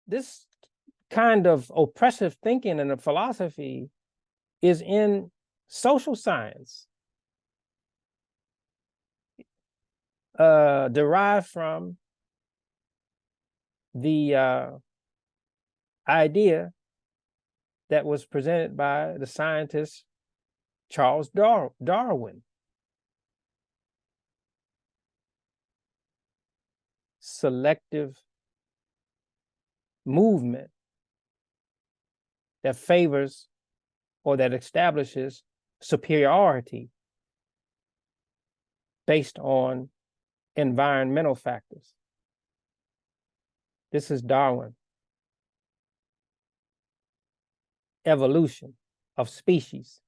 this kind of oppressive thinking and a philosophy is in social science, derived from the idea that was presented by the scientist Charles Darwin. Selective movement that favors or that establishes superiority based on environmental factors. This is Darwin. Evolution of species.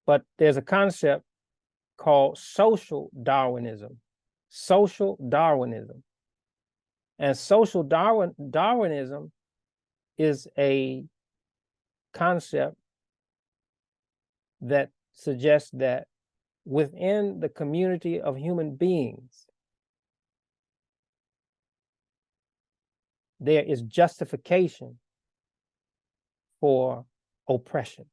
But there's a concept called social Darwinism. Social Darwinism. And social Darwinism is a concept that suggests that within the community of human beings, there is justification for oppression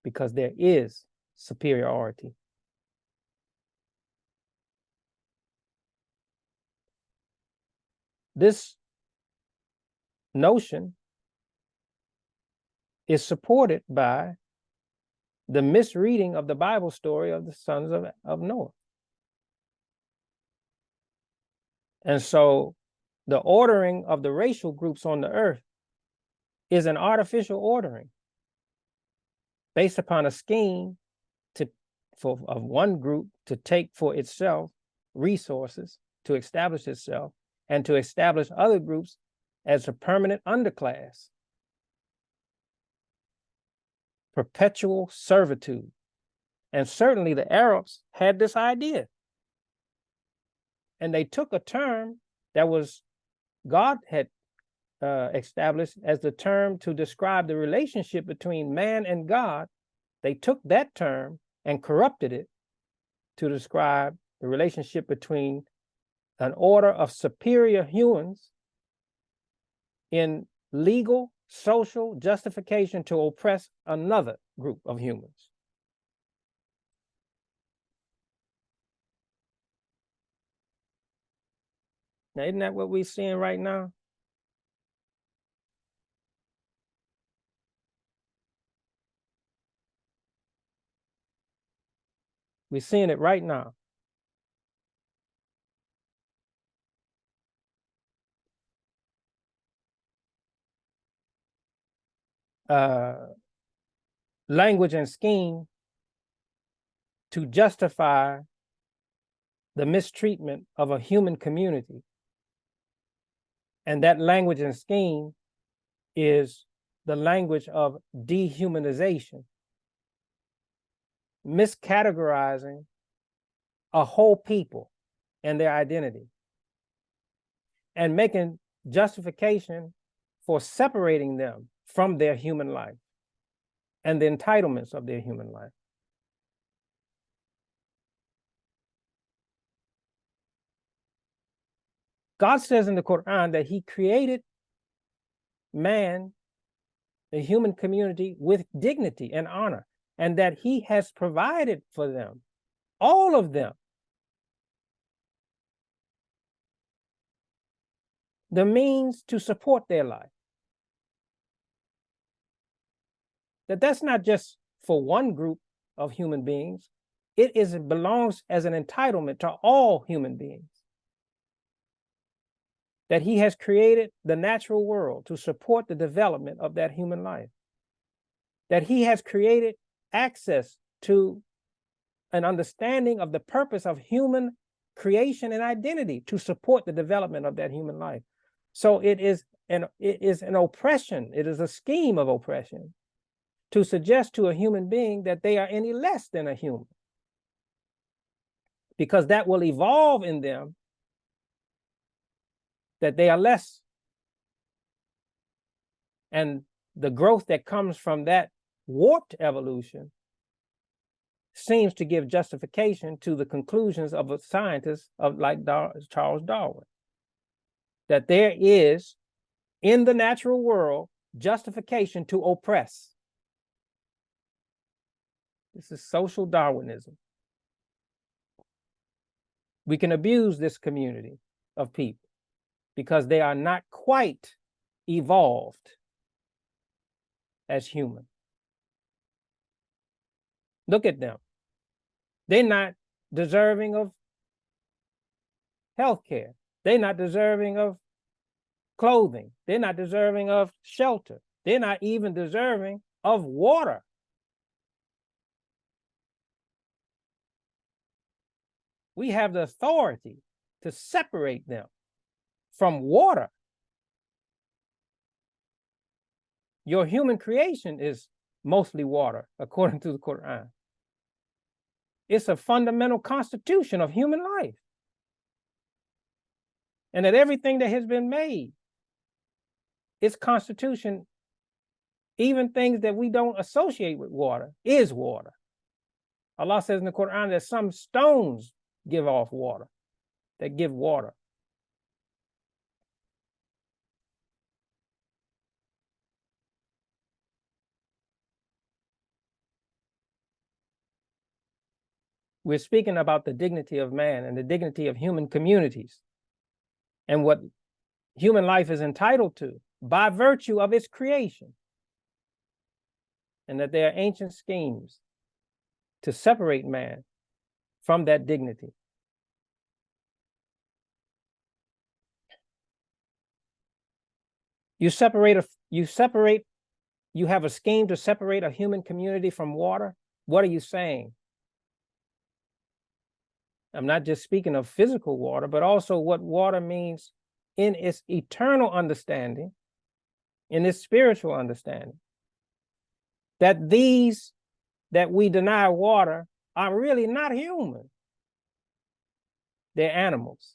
because there is superiority. This notion is supported by the misreading of the Bible story of the sons of Noah. And so the ordering of the racial groups on the earth is an artificial ordering based upon a scheme of one group to take for itself resources to establish itself and to establish other groups as a permanent underclass. Perpetual servitude. And certainly the Arabs had this idea. And they took a term that was God had established as the term to describe the relationship between man and God. They took that term and corrupted it to describe the relationship between an order of superior humans in legal, social justification to oppress another group of humans. Now, isn't that what we're seeing right now? We're seeing it right now. Language and scheme to justify the mistreatment of a human community. And that language and scheme is the language of dehumanization, miscategorizing a whole people and their identity, and making justification for separating them from their human life and the entitlements of their human life. God says in the Quran that he created man, the human community, with dignity and honor, and that he has provided for them, all of them, the means to support their life. That's not just for one group of human beings. It belongs as an entitlement to all human beings. That he has created the natural world to support the development of that human life. That he has created access to an understanding of the purpose of human creation and identity to support the development of that human life. So it is an oppression. It is a scheme of oppression to suggest to a human being that they are any less than a human, because that will evolve in them that they are less. And the growth that comes from that warped evolution seems to give justification to the conclusions of a scientist like Charles Darwin. that there is in the natural world justification to oppress. This is social Darwinism. We can abuse this community of people because they are not quite evolved as human. Look at them. They're not deserving of health care. They're not deserving of clothing. They're not deserving of shelter. They're not even deserving of water. We have the authority to separate them from water. Your human creation is mostly water, according to the Quran. It's a fundamental constitution of human life. And that everything that has been made, its constitution, even things that we don't associate with water, is water. Allah says in the Quran that some stones give off water, that give water. We're speaking about the dignity of man and the dignity of human communities and what human life is entitled to by virtue of its creation. And that there are ancient schemes to separate man from that dignity. You have a scheme to separate a human community from water. What are you saying? I'm not just speaking of physical water, but also what water means in its eternal understanding, in its spiritual understanding. That these that we deny water are really not human. They're animals.